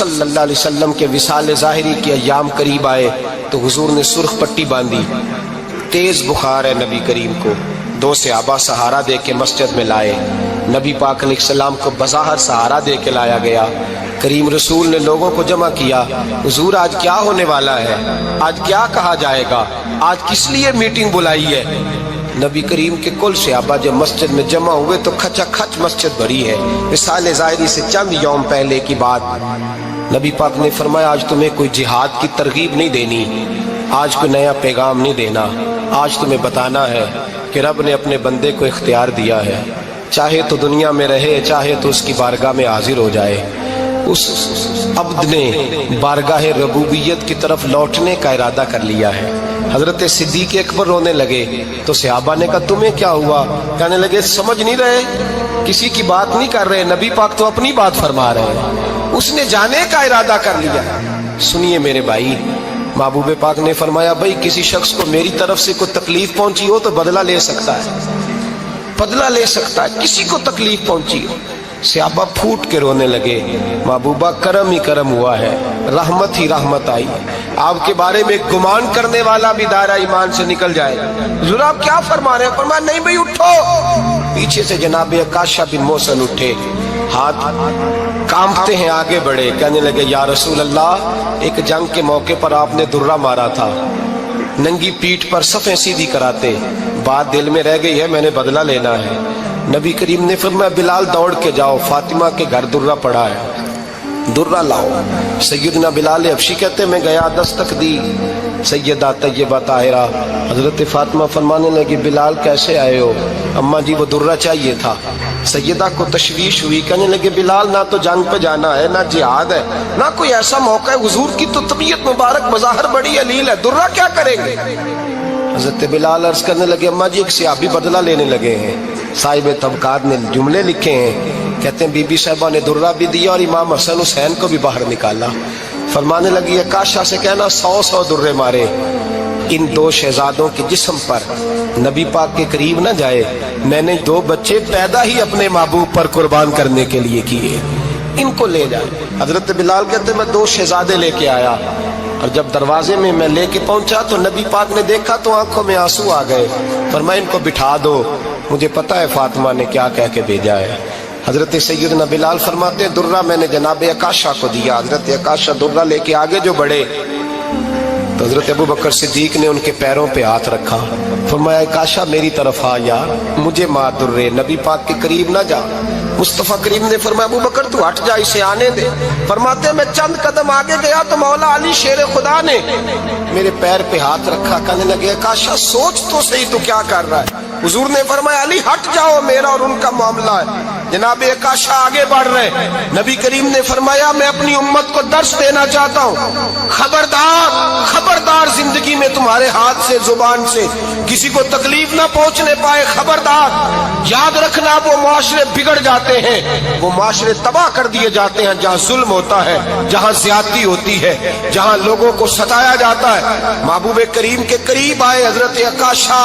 صلی اللہ علیہ وسلم کے وصال ظاہری کے ایام قریب آئے تو حضور نے سرخ پٹی باندھی، تیز بخار ہے نبی کریم کو، دو صحابہ سہارا دے کے مسجد میں لائے، نبی پاک علیہ السلام کو بظاہر سہارا دے کے لایا گیا۔ کریم رسول نے لوگوں کو جمع کیا، حضور آج کیا ہونے والا ہے، آج کیا کہا جائے گا، آج کس لیے میٹنگ بلائی ہے؟ نبی کریم کے کل صحابہ جب مسجد میں جمع ہوئے تو کھچا کھچ مسجد بھری ہے۔ وصال ظاہری سے چند یوم پہلے کی بات، نبی پاک نے فرمایا آج تمہیں کوئی جہاد کی ترغیب نہیں دینی، آج کوئی نیا پیغام نہیں دینا، آج تمہیں بتانا ہے کہ رب نے اپنے بندے کو اختیار دیا ہے، چاہے تو دنیا میں رہے، چاہے تو اس کی بارگاہ میں حاضر ہو جائے۔ اس عبد نے بارگاہ ربوبیت کی طرف لوٹنے کا ارادہ کر لیا ہے۔ حضرت صدیق اکبر رونے لگے تو صحابہ نے کہا تمہیں کیا ہوا؟ کہنے لگے سمجھ نہیں رہے، کسی کی بات نہیں کر رہے، نبی پاک تو اپنی بات فرما رہے ہیں، اس نے جانے کا ارادہ کر لیا۔ سنیے میرے بھائی، محبوب پاک نے فرمایا بھائی کسی شخص کو میری طرف سے کوئی تکلیف پہنچی ہو تو بدلہ لے سکتا ہے، بدلہ لے سکتا ہے، کسی کو تکلیف پہنچی ہو۔ صحابہ پھوٹ کے رونے لگے، محبوبہ کرم ہی کرم ہوا ہے، رحمت ہی رحمت آئی، آپ کے بارے میں گمان کرنے والا بھی دائرہ ایمان سے نکل جائے۔ حضور آپ کیا فرما رہے ہیں؟ فرمایا نہیں بھائی اٹھو۔ پیچھے سے جناب عکاشہ بن محصن اٹھے، ہاتھ کانپتے ہیں، آگے بڑھے، کہنے لگے یا رسول اللہ ایک جنگ کے موقع پر آپ نے درہ مارا تھا، ننگی پیٹھ پر صفیں سیدھی کراتے، بات دل میں رہ گئی ہے، میں نے بدلہ لینا ہے۔ نبی کریم نے فرمایا بلال دوڑ کے جاؤ، فاطمہ کے گھر درہ پڑا ہے، درہ لاؤ۔ سیدنا بلال حبشی کہتے میں گیا، دستک دی، سیدہ طیبہ طاہرہ حضرت فاطمہ فرمانے لگی بلال کیسے آئے ہو؟ اماں جی وہ درہ چاہیے تھا۔ سیدہ کو تشویش ہوئی، کہنے لگے بلال نہ تو جنگ پہ جانا ہے، نہ جہاد ہے، نہ کوئی ایسا موقع ہے، حضور کی تو طبیعت مبارک بظاہر بڑی علیل ہے، درہ کیا کریں گے؟ حضرت بلال عرض کرنے لگے اماں جی ایک صحابی بدلہ لینے لگے ہیں، صاحب طبقات نے جملے لکھے ہیں، کہتے ہیں بی بی صاحبہ نے درہ بھی دیا اور امام حسن حسین کو بھی باہر نکالا۔ فرمانے لگی عکاشہ سے کہنا 100 درے مارے، ان دو شہزادوں کے جسم پر نبی پاک کے قریب نہ جائے، میں نے 2 بچے پیدا ہی اپنے محبوب پر قربان کرنے کے لیے کیے، ان کو لے جائے۔ حضرت بلال کہتے میں 2 شہزادے لے کے آیا، اور جب دروازے میں میں لے کے پہنچا تو نبی پاک نے دیکھا تو آنکھوں میں آنسو آ گئے، فرمایا ان کو بٹھا دو، مجھے پتا ہے فاطمہ نے کیا کہہ کے بھیجا ہے۔ حضرت سیدنا بلال فرماتے ہیں درہ میں نے جناب عکاشہ کو دیا، حضرت عکاشہ درہ لے کے آگے جو بڑھے تو حضرت ابوبکر صدیق نے ان کے پیروں پہ ہاتھ رکھا، فرمایا عکاشہ میری طرف آ یار، مجھے مار درے، نبی پاک کے قریب نہ جا۔ مصطفیٰ کریم نے فرمایا ابوبکر تو ہٹ جا، اسے آنے دے۔ فرماتے ہیں میں چند قدم آگے گیا تو مولا علی شیر خدا نے میرے پیر پہ ہاتھ رکھا، کہنے لگے عکاشہ سوچ تو صحیح تو کیا کر رہا ہے؟ حضور نے فرمایا علی ہٹ جاؤ، میرا اور ان کا معاملہ ہے۔ جناب عکاشہ آگے بڑھ رہے، نبی کریم نے فرمایا میں اپنی امت کو درس دینا چاہتا ہوں، خبردار خبردار زندگی میں تمہارے ہاتھ سے زبان سے کسی کو تکلیف نہ پہنچنے پائے، خبردار یاد رکھنا وہ معاشرے بگڑ جاتے ہیں، وہ معاشرے تباہ کر دیے جاتے ہیں جہاں ظلم ہوتا ہے، جہاں زیادتی ہوتی ہے، جہاں لوگوں کو ستایا جاتا ہے۔ محبوب کریم کے قریب آئے حضرت عکاشہ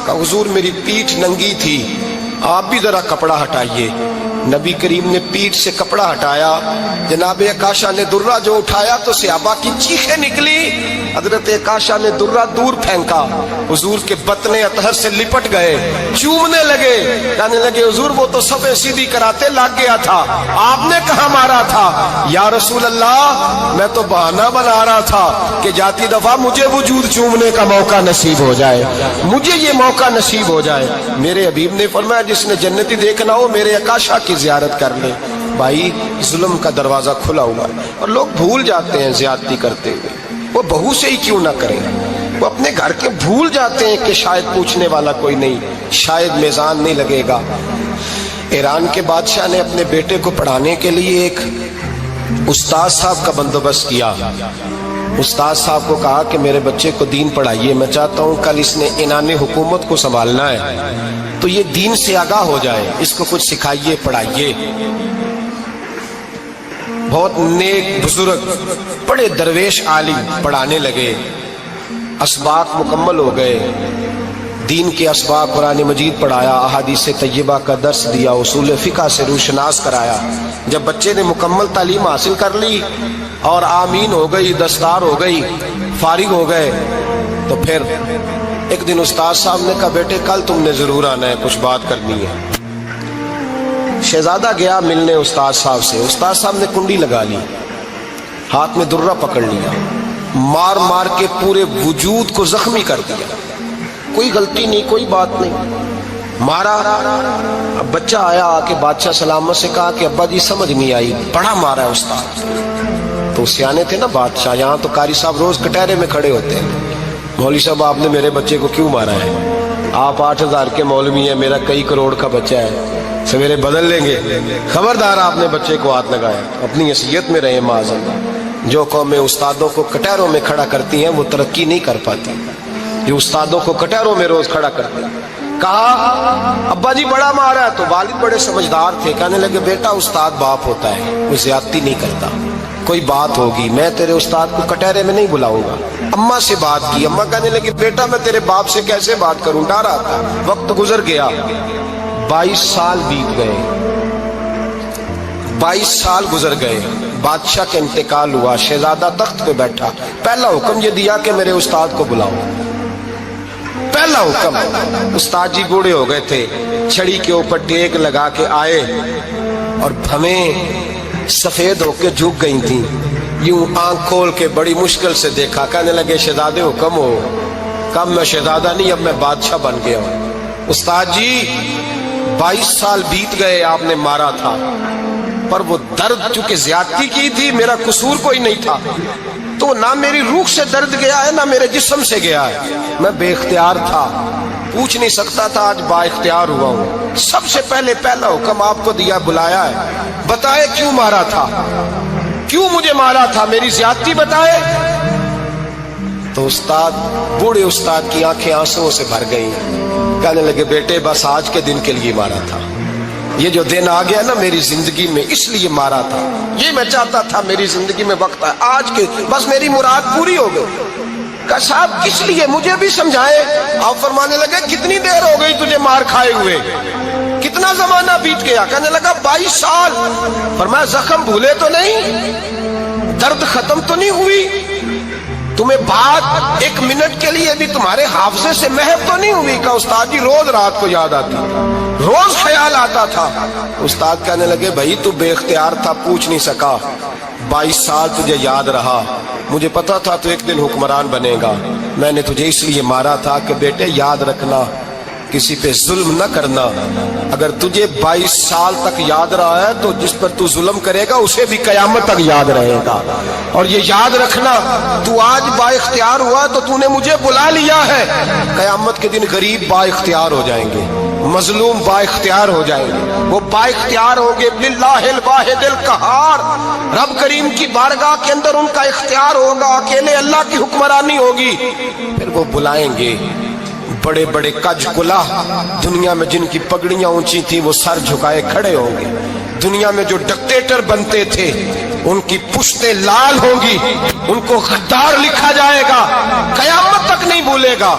کہ حضور میری پیٹھ ننگی تھی، آپ بھی ذرا کپڑا ہٹائیے۔ نبی کریم نے پیٹھ سے کپڑا ہٹایا، جناب عکاشہ نے درہ جو اٹھایا تو صحابہ کی چیخیں نکلی، حضرت عکاشہ نے درہ دور پھینکا، حضور کے بطن اطہر سے لپٹ گئے، چومنے لگے، کہنے لگے حضور وہ تو صفیں سیدھی کراتے لگ گیا تھا، آپ نے کہاں مارا تھا؟ یا رسول اللہ میں تو بہانہ بنا رہا تھا کہ جاتی دفعہ مجھے وجود چومنے کا موقع نصیب ہو جائے، مجھے یہ موقع نصیب ہو جائے۔ میرے حبیب نے فرمایا جس نے جنتی دیکھنا ہو میرے عکاشہ کی زیارت کر لے۔ بھائی ظلم کا دروازہ کھلا ہوا ہے اور لوگ بھول جاتے ہیں زیادتی کرتے ہوئے، وہ بہو سے ہی کیوں نہ کریں، وہ اپنے گھر کے بھول جاتے ہیں کہ شاید پوچھنے والا کوئی نہیں، شاید میزان نہیں لگے گا۔ ایران کے بادشاہ نے اپنے بیٹے کو پڑھانے کے لیے ایک استاد صاحب کا بندوبست کیا، استاد صاحب کو کہا کہ میرے بچے کو دین پڑھائیے، میں چاہتا ہوں کل اس نے عنان حکومت کو سنبھالنا ہے تو یہ دین سے آگاہ ہو جائے، اس کو کچھ سکھائیے پڑھائیے۔ بہت نیک بزرگ بڑے درویش عالم پڑھانے لگے، اسباق مکمل ہو گئے، دین کے اسباق قرآن مجید پڑھایا، احادیث طیبہ کا درس دیا، اصول فقہ سے روشناس کرایا۔ جب بچے نے مکمل تعلیم حاصل کر لی اور آمین ہو گئی، دستار ہو گئی، فارغ ہو گئے، تو پھر ایک دن استاد صاحب نے کہا بیٹے کل تم نے ضرور آنا ہے، کچھ بات کرنی ہے۔ شہزادہ گیا ملنے استاد صاحب سے، استاد صاحب نے کنڈی لگا لی، ہاتھ میں درہ پکڑ لیا، مار مار کے پورے وجود کو زخمی کر دیا، کوئی غلطی نہیں، کوئی بات نہیں، مارا۔ اب بچہ آیا آ کے بادشاہ سلامت سے کہا کہ ابا جی سمجھ نہیں آئی، بڑا مارا ہے استاد۔ تو سیانے تھے نا بادشاہ، یہاں تو قاری صاحب روز کٹہرے میں کھڑے ہوتے ہیں، مولوی صاحب آپ نے میرے بچے کو کیوں مارا ہے؟ آپ 8,000 کے مولوی ہیں، میرا کئی کروڑ کا بچہ ہے، سویرے بدل لیں گے، خبردار آپ نے بچے کو ہاتھ لگایا، اپنی حیثیت میں رہے معاذ اللہ۔ جو قومیں استادوں کو کٹہروں میں کھڑا کرتی ہیں وہ ترقی نہیں کر پاتی، جو استادوں کو کٹہروں میں روز کھڑا کرتے ہیں۔ کہا ابا جی بڑا مارا ہے، تو والد بڑے سمجھدار تھے، کہنے لگے بیٹا استاد باپ ہوتا ہے، وہ زیادتی نہیں کرتا، کوئی بات ہوگی میں تیرے استاد کو کٹہرے میں نہیں بلاؤں گا۔ اماں سے بات کی، اماں کہنے لگی بیٹا میں تیرے باپ سے کیسے بات کروں، ڈر رہا تھا۔ وقت گزر گیا، 22 سال بیت گئے، 22 سال گزر گئے، بادشاہ کا انتقال ہوا، شہزادہ تخت پہ بیٹھا، پہلا حکم یہ دیا کہ میرے استاد کو بلاؤ، پہلا حکم۔ استاد جی بوڑھے ہو گئے تھے، چھڑی کے اوپر ٹیک لگا کے آئے اور بھویں سفید ہو کے جھک گئی تھیں، یوں آنکھ کھول کے بڑی مشکل سے دیکھا، کہنے لگے شہزادے حکم ہو۔ کب میں شہزادہ نہیں، اب میں بادشاہ بن گیا ہوں۔ استاد جی 22 سال بیت گئے، آپ نے مارا تھا، پر وہ درد چونکہ زیادتی کی تھی، میرا قصور کوئی نہیں تھا، تو نہ میری روح سے درد گیا ہے نہ میرے جسم سے گیا ہے، میں بے اختیار تھا، پوچھ نہیں سکتا تھا، آج با اختیار ہوا ہوں۔ سب سے پہلے پہلا حکم آپ کو دیا، بلایا ہے، بتائے کیوں مارا تھا، کیوں مجھے مارا تھا، میری زیادتی بتائے۔ تو استاد، بوڑھے استاد کی آنکھیں آنسوؤں سے بھر گئی، کہنے لگے بیٹے بس آج کے دن کے لیے مارا تھا، یہ جو دن آ گیا نا میری زندگی میں اس لیے مارا تھا، یہ میں چاہتا تھا میری زندگی میں وقت ہے، آج کے بس میری مراد پوری ہو گئی۔ کہا صاحب کس لیے، مجھے بھی سمجھائے۔ آپ فرمانے لگے کتنی دیر ہو گئی تجھے مار کھائے ہوئے، کتنا زمانہ بیت گیا؟ کہنے لگا 22 سال۔ فرمایا زخم بھولے تو نہیں، درد ختم تو نہیں ہوئی، تمہیں بات 1 منٹ کے لیے بھی تمہارے حافظے سے محو تو نہیں ہوئی؟ کہا استاد جی روز رات کو یاد آتی، روز خیال آتا تھا۔ استاد کہنے لگے بھائی تو بے اختیار تھا، پوچھ نہیں سکا، 22 سال تجھے یاد رہا، مجھے پتا تھا تو ایک دن حکمران بنے گا، میں نے تجھے اس لیے مارا تھا کہ بیٹے یاد رکھنا، کسی پہ ظلم نہ کرنا، اگر تجھے 22 سال تک یاد رہا ہے تو جس پر تو ظلم کرے گا اسے بھی قیامت تک یاد رہے گا، اور یہ یاد رکھنا تو آج با اختیار ہوا تو تو نے مجھے بلا لیا ہے، قیامت کے دن غریب با اختیار ہو جائیں گے، مظلوم با اختیار ہو جائیں گے، وہ با اختیار ہوں گے للہ الواحد القہار، رب کریم کی بارگاہ کے اندر ان کا اختیار ہوگا، اکیلے اللہ کی حکمرانی ہوگی، پھر وہ بلائیں گے بڑے بڑے کج کلا، دنیا میں جن کی پگڑیاں اونچی تھی وہ سر جھکائے کھڑے ہوں گے، دنیا میں جو ڈکٹیٹر بنتے تھے ان کی پشتیں لال ہوں گی، ان کو غدار لکھا جائے گا، قیامت تک نہیں بھولے گا۔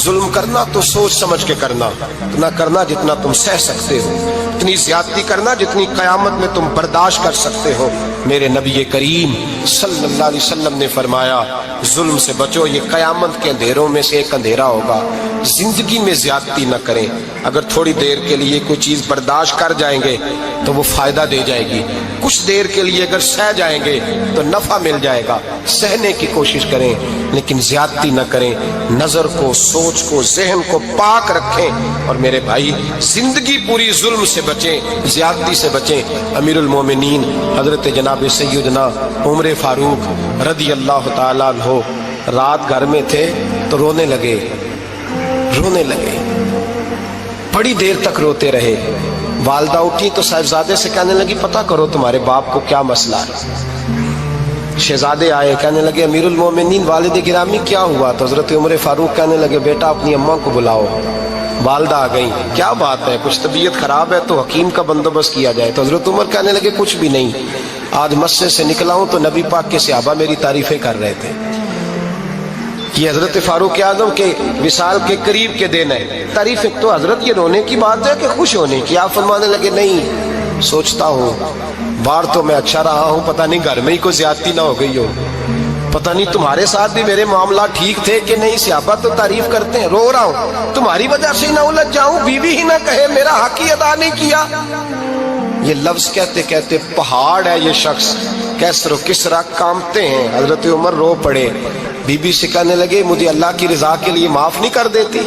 ظلم کرنا تو سوچ سمجھ کے کرنا، اتنا کرنا جتنا تم سہ سکتے ہو، اتنی زیادتی کرنا جتنی قیامت میں تم برداشت کر سکتے ہو۔ میرے نبی کریم صلی اللہ علیہ وسلم نے فرمایا ظلم سے بچو، یہ قیامت کے اندھیروں میں سے ایک اندھیرا ہوگا۔ زندگی میں زیادتی نہ کریں، اگر تھوڑی دیر کے لیے کوئی چیز برداشت کر جائیں گے تو وہ فائدہ دے جائے گی، کچھ دیر کے لیے اگر سہ جائیں گے تو نفع مل جائے گا، سہنے کی کوشش کریں لیکن زیادتی نہ کریں، نظر کو، سوچ کو، ذہن کو پاک رکھیں، اور میرے بھائی زندگی پوری ظلم سے بچیں، زیادتی سے بچیں۔ امیر المومنین حضرت جناب سیدنا عمر فاروق رضی اللہ تعالیٰ عنہ رات گھر میں تھے تو رونے لگے، بڑی دیر تک روتے رہے۔ والدہ اٹھی تو صاحبزادے سے کہنے لگی پتہ کرو تمہارے باپ کو کیا مسئلہ ہے۔ شہزادے آئے، کہنے لگے امیر المومنین والد گرامی کیا ہوا؟ تو حضرت عمر فاروق کہنے لگے بیٹا اپنی اماں کو بلاؤ۔ والدہ آ گئی، کیا بات ہے؟ کچھ طبیعت خراب ہے تو حکیم کا بندوبست کیا جائے۔ تو حضرت عمر کہنے لگے کچھ بھی نہیں، آج مسجد سے نکلا ہوں تو نبی پاک کے صحابہ میری تعریفیں کر رہے تھے، یہ حضرت فاروق اعظم کے وصال کے قریب کے دن ہے۔ تعریف ایک تو حضرت یہ رونے کی بات ہے کہ خوش ہونے کی؟ آپ فرمانے لگے نہیں، سوچتا ہوں باہر تو میں اچھا رہا ہوں، پتہ نہیں گھر میں ہی کوئی زیادتی نہ ہو گئی ہو، پتہ نہیں تمہارے ساتھ بھی میرے معاملات ٹھیک تھے کہ نہیں۔ صحابہ تو تعریف کرتے ہیں، رو رہا ہوں تمہاری وجہ سے نہ الجھ جاؤں، بیوی ہی نہ کہے میرا حق ہی ادا نہیں کیا۔ یہ لفظ کہتے کہتے پہاڑ ہے یہ شخص، کیسر و کسرا کانپتے ہیں۔ حضرت عمر رو پڑے، بی بی سے کہنے لگے مجھے اللہ کی رضا کے لیے معاف نہیں کر دیتی؟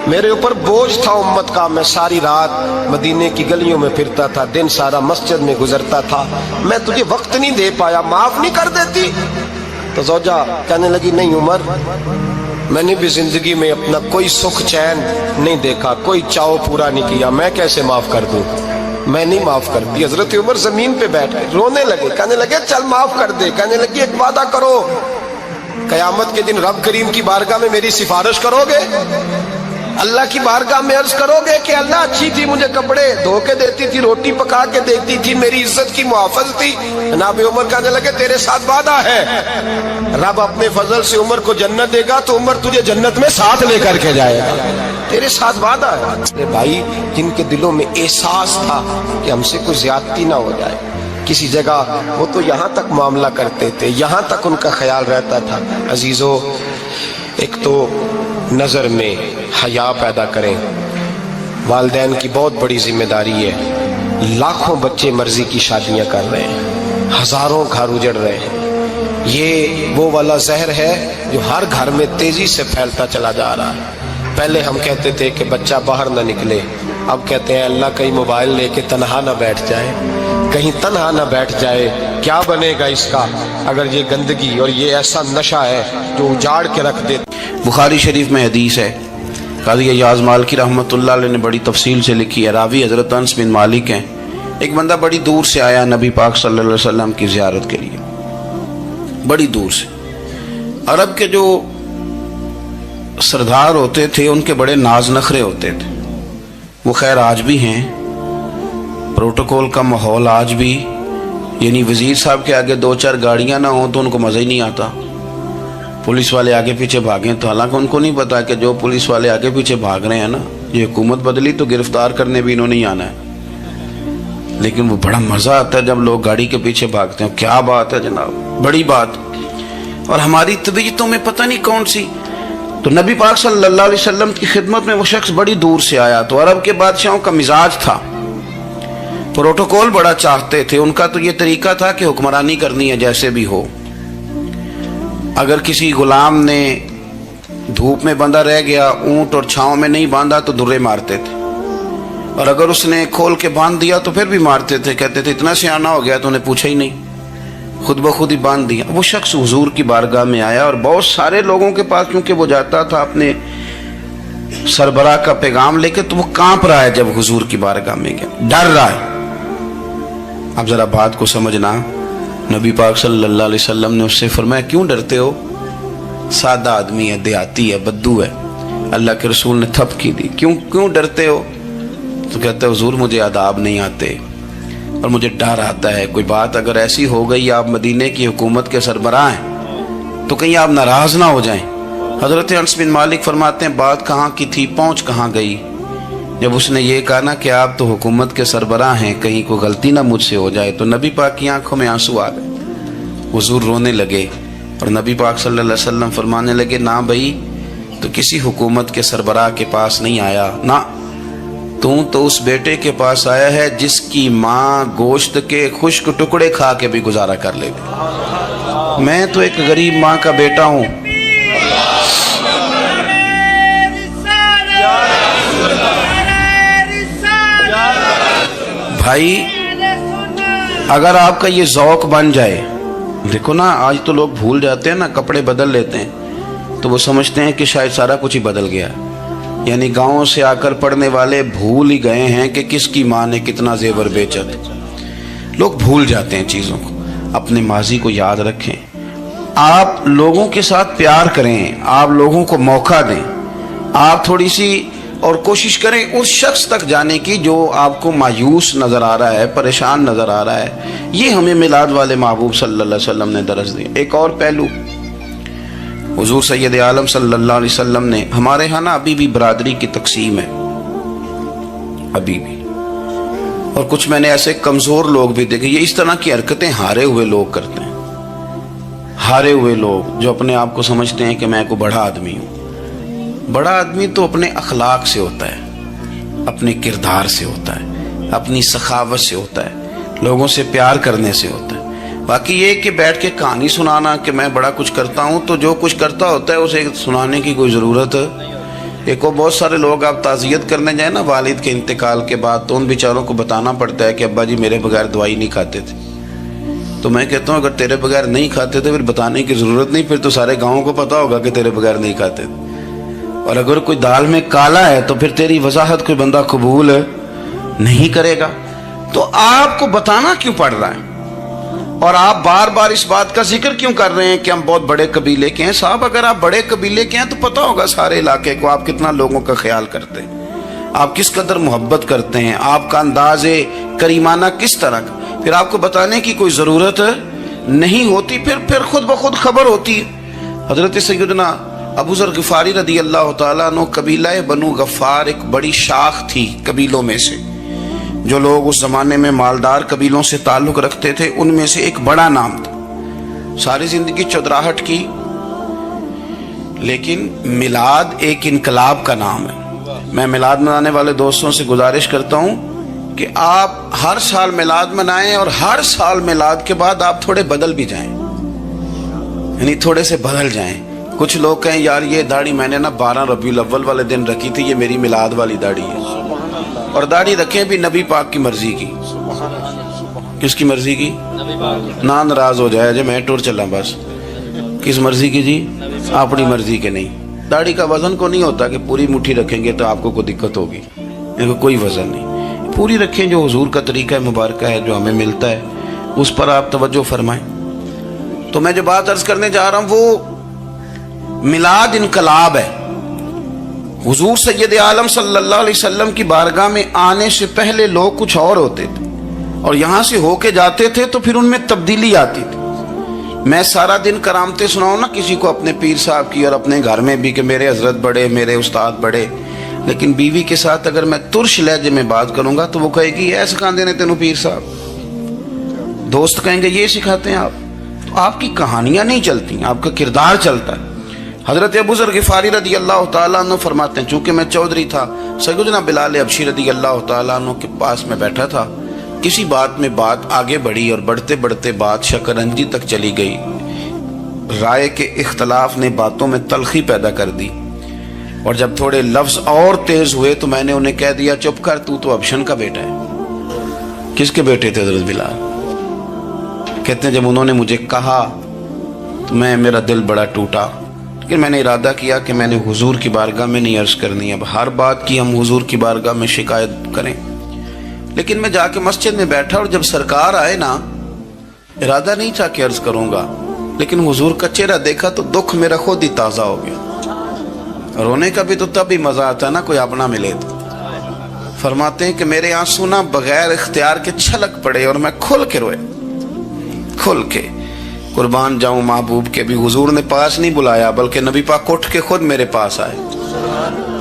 میرے اوپر بوجھ تھا امت کا، میں ساری رات مدینے کی گلیوں میں پھرتا تھا، دن سارا مسجد میں گزرتا تھا، میں تجھے وقت نہیں دے پایا، معاف نہیں کر دیتی؟ تو زوجہ کہنے لگی نہیں عمر، میں نے بھی زندگی میں اپنا کوئی سکھ چین نہیں دیکھا، کوئی چاؤ پورا نہیں کیا، میں کیسے معاف کر دوں؟ میں نہیں معاف کرتی۔ حضرت عمر زمین پہ بیٹھ گئے، رونے لگے، کہنے لگے چل معاف کر دے۔ کہنے لگی ایک وعدہ کرو، قیامت کے دن رب کریم کی بارگاہ میں میری سفارش کرو گے؟ اللہ کی بارگاہ میں عرض کرو گے کہ اللہ اچھی تھی، مجھے کپڑے دھو کے دیتی تھی، روٹی پکا کے دیتی تھی، میری عزت کی محافظ تھی؟ جناب عمر کہنے لگے تیرے ساتھ وعدہ ہے، رب اپنے فضل سے عمر کو جنت دے گا تو عمر تجھے جنت میں ساتھ لے کر کے جائے گا، تیرے ساتھ وعدہ ہے۔ بھائی جن کے دلوں میں احساس تھا کہ ہم سے کوئی زیادتی نہ ہو جائے کسی جگہ، وہ تو یہاں تک معاملہ کرتے تھے، یہاں تک ان کا خیال رہتا تھا۔ عزیزو، ایک تو نظر میں حیا پیدا کریں، والدین کی بہت بڑی ذمہ داری ہے۔ لاکھوں بچے مرضی کی شادیاں کر رہے ہیں، ہزاروں گھر اجڑ رہے ہیں، یہ وہ والا زہر ہے جو ہر گھر میں تیزی سے پھیلتا چلا جا رہا ہے۔ پہلے ہم کہتے تھے کہ بچہ باہر نہ نکلے، اب کہتے ہیں اللہ کہیں موبائل لے کے تنہا نہ بیٹھ جائے، کہیں تنہا نہ بیٹھ جائے، کیا بنے گا اس کا اگر یہ گندگی اور یہ ایسا نشہ ہے جو اجاڑ کے رکھ دے۔ بخاری شریف میں حدیث ہے، قاضی ایاز مالکی رحمۃ اللہ علیہ نے بڑی تفصیل سے لکھی ہے، راوی حضرت انس بن مالک ہیں۔ ایک بندہ بڑی دور سے آیا نبی پاک صلی اللہ علیہ وسلم کی زیارت کے لیے، بڑی دور سے۔ عرب کے جو سردار ہوتے تھے ان کے بڑے ناز نخرے ہوتے تھے، وہ خیر آج بھی ہیں، پروٹوکول کا ماحول آج بھی، یعنی وزیر صاحب کے آگے دو چار گاڑیاں نہ ہوں تو ان کو مزہ ہی نہیں آتا، پولیس والے آگے پیچھے بھاگیں تو حالانکہ ان کو نہیں پتا کہ جو پولیس والے آگے پیچھے بھاگ رہے ہیں نا، یہ حکومت بدلی تو گرفتار کرنے بھی انہوں نے ہی آنا ہے، لیکن وہ بڑا مزہ آتا ہے جب لوگ گاڑی کے پیچھے بھاگتے ہیں۔ کیا بات ہے جناب، بڑی بات۔ اور ہماری طبیعتوں میں پتہ نہیں کون سی، تو نبی پاک صلی اللہ علیہ وسلم کی خدمت میں وہ شخص بڑی دور سے آیا، تو عرب کے بادشاہوں کا مزاج تھا، پروٹوکول بڑا چاہتے تھے، ان کا تو یہ طریقہ تھا کہ حکمرانی کرنی ہے جیسے بھی ہو۔ اگر کسی غلام نے دھوپ میں بندھا رہ گیا، اونٹ اور چھاؤں میں نہیں باندھا تو درے مارتے تھے، اور اگر اس نے کھول کے باندھ دیا تو پھر بھی مارتے تھے، کہتے تھے اتنا سیانا ہو گیا تو انہیں پوچھا ہی نہیں، خود بخود ہی باندھ دیا۔ وہ شخص حضور کی بارگاہ میں آیا اور بہت سارے لوگوں کے پاس کیونکہ وہ جاتا تھا اپنے سربراہ کا پیغام لے کے، تو وہ کانپ رہا ہے جب حضور کی بارگاہ میں گیا، ڈر رہا ہے۔ اب ذرا بات کو سمجھنا، نبی پاک صلی اللہ علیہ وسلم نے اس سے فرمایا کیوں ڈرتے ہو؟ سادہ آدمی ہے، دیہاتی ہے، بدو ہے۔ اللہ کے رسول نے تھپ کی دی، کیوں ڈرتے ہو؟ تو کہتا ہے حضور مجھے آداب نہیں آتے اور مجھے ڈر آتا ہے، کوئی بات اگر ایسی ہو گئی، آپ مدینے کی حکومت کے سربراہ ہیں، تو کہیں آپ ناراض نہ ہو جائیں۔ حضرت انس بن مالک فرماتے ہیں بات کہاں کی تھی، پہنچ کہاں گئی؟ جب اس نے یہ کہا نا کہ آپ تو حکومت کے سربراہ ہیں، کہیں کوئی غلطی نہ مجھ سے ہو جائے، تو نبی پاک کی آنکھوں میں آنسو آ گئے، حضور رونے لگے، اور نبی پاک صلی اللہ علیہ وسلم فرمانے لگے نہ بھائی، تو کسی حکومت کے سربراہ کے پاس نہیں آیا، نہ تو اس بیٹے کے پاس آیا ہے جس کی ماں گوشت کے خشک ٹکڑے کھا کے بھی گزارا کر لیتی۔ میں تو ایک غریب ماں کا بیٹا ہوں۔ بھائی اگر آپ کا یہ ذوق بن جائے، دیکھو نا آج تو لوگ بھول جاتے ہیں نا، کپڑے بدل لیتے ہیں تو وہ سمجھتے ہیں کہ شاید سارا کچھ ہی بدل گیا، یعنی گاؤں سے آ کر پڑھنے والے بھول ہی گئے ہیں کہ کس کی ماں نے کتنا زیور بیچا تھا۔ لوگ بھول جاتے ہیں چیزوں کو، اپنے ماضی کو یاد رکھیں، آپ لوگوں کے ساتھ پیار کریں، آپ لوگوں کو موقع دیں، آپ تھوڑی سی اور کوشش کریں اس شخص تک جانے کی جو آپ کو مایوس نظر آ رہا ہے، پریشان نظر آ رہا ہے۔ یہ ہمیں میلاد والے محبوب صلی اللہ علیہ وسلم نے درس دی۔ ایک اور پہلو، حضور سید عالم صلی اللہ علیہ وسلم نے، ہمارے ہاں نا ابھی بھی برادری کی تقسیم ہے، ابھی بھی، اور کچھ میں نے ایسے کمزور لوگ بھی دیکھے، یہ اس طرح کی حرکتیں ہارے ہوئے لوگ کرتے ہیں، ہارے ہوئے لوگ جو اپنے آپ کو سمجھتے ہیں کہ میں کوئی بڑا آدمی ہوں۔ بڑا آدمی تو اپنے اخلاق سے ہوتا ہے، اپنے کردار سے ہوتا ہے، اپنی سخاوت سے ہوتا ہے، لوگوں سے پیار کرنے سے ہوتا ہے۔ باقی یہ کہ بیٹھ کے کہانی سنانا کہ میں بڑا کچھ کرتا ہوں، تو جو کچھ کرتا ہوتا ہے اسے سنانے کی کوئی ضرورت ہے؟ ایک اور بہت سارے لوگ آپ تعزیت کرنے جائیں نا والد کے انتقال کے بعد، تو ان بیچاروں کو بتانا پڑتا ہے کہ ابا جی میرے بغیر دوائی نہیں کھاتے تھے۔ تو میں کہتا ہوں اگر تیرے بغیر نہیں کھاتے تھے پھر بتانے کی ضرورت نہیں، پھر تو سارے گاؤں کو پتا ہوگا کہ تیرے بغیر نہیں کھاتے تھے۔ اور اگر کوئی دال میں کالا ہے تو پھر تیری وضاحت کوئی بندہ قبول نہیں کرے گا۔ تو آپ کو بتانا کیوں پڑ رہا ہے، اور آپ بار بار اس بات کا ذکر کیوں کر رہے ہیں کہ ہم بہت بڑے قبیلے کے ہیں؟ صاحب اگر آپ بڑے قبیلے کے ہیں تو پتہ ہوگا سارے علاقے کو آپ کتنا لوگوں کا خیال کرتے ہیں، آپ کس قدر محبت کرتے ہیں، آپ کا انداز کریمانہ کس طرح کا، پھر آپ کو بتانے کی کوئی ضرورت نہیں ہوتی، پھر خود بخود خبر ہوتی ہے۔ حضرت سیدنا ابو ذر غفاری رضی اللہ تعالیٰ عنہ، قبیلہ بنو غفار ایک بڑی شاخ تھی قبیلوں میں سے، جو لوگ اس زمانے میں مالدار قبیلوں سے تعلق رکھتے تھے، ان میں سے ایک بڑا نام تھا۔ ساری زندگی چودراہٹ کی، لیکن میلاد ایک انقلاب کا نام ہے۔ میں میلاد منانے والے دوستوں سے گزارش کرتا ہوں کہ آپ ہر سال میلاد منائیں، اور ہر سال میلاد کے بعد آپ تھوڑے بدل بھی جائیں، یعنی تھوڑے سے بدل جائیں۔ کچھ لوگ کہیں یار یہ داڑھی میں نے نا 12 ربیع الاول والے دن رکھی تھی، یہ میری میلاد والی داڑھی ہے، اور داڑھی رکھیں بھی نبی پاک کی مرضی کی۔ کس کی مرضی کی؟ نہ ناراض ہو جائے جی میں ٹور چلا، بس کس مرضی کی جی؟ اپنی مرضی کے نہیں۔ داڑھی کا وزن کو نہیں ہوتا کہ پوری مٹھی رکھیں گے تو آپ کو کوئی دقت ہوگی، کوئی وزن نہیں، پوری رکھیں، جو حضور کا طریقہ مبارکہ ہے جو ہمیں ملتا ہے اس پر آپ توجہ فرمائیں۔ تو میں جو بات عرض کرنے جا رہا ہوں وہ میلاد انقلاب ہے۔ حضور سید عالم صلی اللہ علیہ وسلم کی بارگاہ میں آنے سے پہلے لوگ کچھ اور ہوتے تھے، اور یہاں سے ہو کے جاتے تھے تو پھر ان میں تبدیلی آتی تھی۔ میں سارا دن کرامتیں سناؤں نا کسی کو اپنے پیر صاحب کی، اور اپنے گھر میں بھی کہ میرے حضرت بڑے، میرے استاد بڑے، لیکن بیوی کے ساتھ اگر میں ترش لہجے میں بات کروں گا تو وہ کہے گی اے سکھاندے نے تینوں پیر صاحب، دوست کہیں گے یہ سکھاتے ہیں آپ۔ تو آپ کی کہانیاں نہیں چلتی، آپ کا کردار چلتا ہے۔ حضرت ابو ذر غفاری رضی اللہ تعالیٰ عنہ فرماتے ہیں چونکہ میں چودھری تھا، سیدنا بلال حبشی رضی اللہ تعالیٰ عنہ کے پاس میں بیٹھا تھا، کسی بات میں بات آگے بڑھی اور بڑھتے بڑھتے بات شکرنجی تک چلی گئی، رائے کے اختلاف نے باتوں میں تلخی پیدا کر دی، اور جب تھوڑے لفظ اور تیز ہوئے تو میں نے انہیں کہہ دیا چپ کر، تو ابشن کا بیٹا ہے۔ کس کے بیٹے تھے حضرت بلال؟ کہتے ہیں جب انہوں نے مجھے کہا تو میرا دل بڑا ٹوٹا، لیکن میں نے ارادہ کیا کہ میں نے حضور کی بارگاہ میں نہیں عرض کرنی، اب ہر بات کی ہم حضور کی بارگاہ میں شکایت کریں۔ لیکن میں جا کے مسجد میں بیٹھا، اور جب سرکار آئے نا، ارادہ نہیں تھا کہ عرض کروں گا، لیکن حضور کا چہرہ دیکھا تو دکھ میرا خود ہی تازہ ہو گیا۔ رونے کا بھی تو تب ہی مزہ آتا ہے نا کوئی اپنا ملے تو۔ فرماتے ہیں کہ میرے آنسو نا بغیر اختیار کے چھلک پڑے، اور میں کھل کے روئے، کھل کے۔ قربان جاؤں محبوب کے بھی حضور نے پاس نہیں بلایا، بلکہ نبی پاک اٹھ کے خود میرے پاس آئے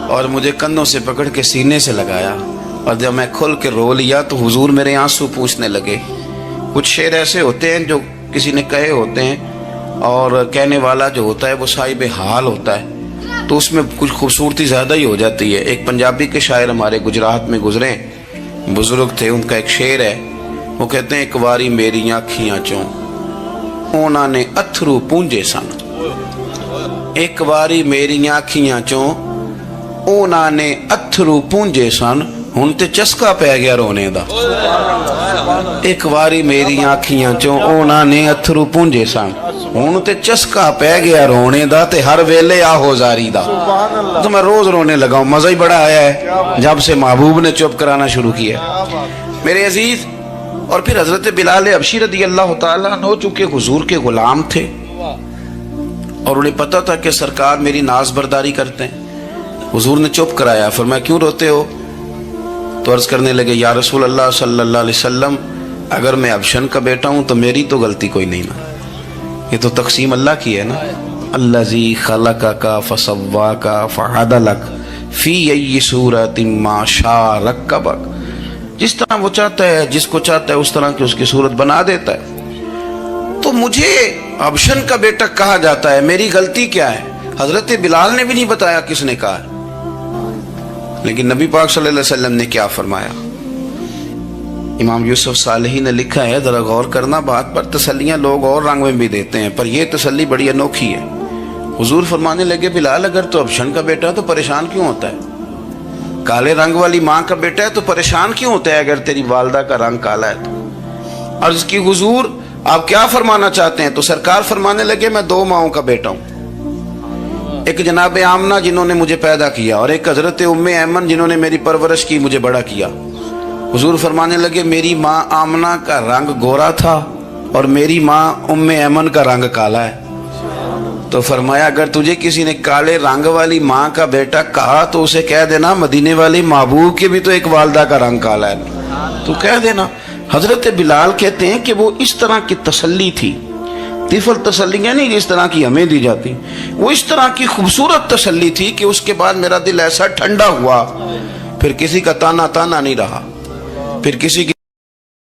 اور مجھے کندھوں سے پکڑ کے سینے سے لگایا، اور جب میں کھل کے رو لیا تو حضور میرے آنسو پوچھنے لگے۔ کچھ شعر ایسے ہوتے ہیں جو کسی نے کہے ہوتے ہیں، اور کہنے والا جو ہوتا ہے وہ صاحب حال ہوتا ہے، تو اس میں کچھ خوبصورتی زیادہ ہی ہو جاتی ہے۔ ایک پنجابی کے شاعر ہمارے گجرات میں گزرے، بزرگ تھے، ان کا ایک شعر ہے، وہ کہتے ہیں ایک واری میری آنکھیاں چوں اونا نے اتھرو پونجے سن، ایک واری میری آنکھیاں چوں اونا نے اتھرو پونجے سن، ہن تے چسکا پہ گیا رونے دا۔ ایک واری میری آنکھیاں چوں اونا نے اتھرو پونجے سن، ہن تے چسکا پہ گیا رونے دا، تے ہر ویلے آہو زاری دا۔ تو میں روز رونے لگا ہوں، مزہ ہی بڑا آیا ہے جب سے محبوب نے چپ کرانا شروع کیا۔ میرے عزیز، اور پھر حضرت بلال حبشی رضی اللہ تعالیٰ عنہ چونکہ حضور کے غلام تھے، اور انہیں پتہ تھا کہ سرکار میری ناز برداری کرتے ہیں، حضور نے چپ کرایا۔ فرمایا کیوں روتے ہو؟ تو عرض کرنے لگے یا رسول اللہ صلی اللہ علیہ وسلم، اگر میں ابشن کا بیٹا ہوں تو میری تو غلطی کوئی نہیں نا، یہ تو تقسیم اللہ کی ہے نا، الذی خلقک فسواک فعدلک فی ای صورت ما شاء رکبک، جس طرح وہ چاہتا ہے، جس کو چاہتا ہے اس طرح کی اس کی صورت بنا دیتا ہے۔ تو مجھے ابشن کا بیٹا کہا جاتا ہے، میری غلطی کیا ہے؟ حضرت بلال نے بھی نہیں بتایا کس نے کہا ہے، لیکن نبی پاک صلی اللہ علیہ وسلم نے کیا فرمایا؟ امام یوسف صالحی نے لکھا ہے، ذرا غور کرنا بات پر، تسلیاں لوگ اور رنگ میں بھی دیتے ہیں پر یہ تسلی بڑی انوکھی ہے۔ حضور فرمانے لگے بلال اگر تو ابشن کا بیٹا ہے تو پریشان کیوں ہوتا ہے؟ کالے رنگ والی ماں کا بیٹا ہے تو پریشان کیوں ہوتا ہے اگر تیری والدہ کا رنگ کالا ہے تو؟ عرض کی حضور آپ کیا فرمانا چاہتے ہیں؟ تو سرکار فرمانے لگے میں دو ماؤں کا بیٹا ہوں، ایک جناب آمنہ جنہوں نے مجھے پیدا کیا اور ایک حضرت ام ایمن جنہوں نے میری پرورش کی، مجھے بڑا کیا۔ حضور فرمانے لگے میری ماں آمنہ کا رنگ گورا تھا اور میری ماں ام ایمن کا رنگ کالا ہے۔ تو فرمایا اگر تجھے کسی نے کالے رنگ والی ماں کا بیٹا کہا تو اسے کہہ دینا مدینے والی محبوب کے بھی تو ایک والدہ کا رنگ کالا ہے، تو کہہ دینا۔ حضرت بلال کہتے ہیں کہ وہ اس طرح کی تسلی تھی، طفل تسلیاں نہیں جس طرح کی ہمیں دی جاتی، وہ اس طرح کی خوبصورت تسلی تھی کہ اس کے بعد میرا دل ایسا ٹھنڈا ہوا، پھر کسی کا تانا نہیں رہا، پھر کسی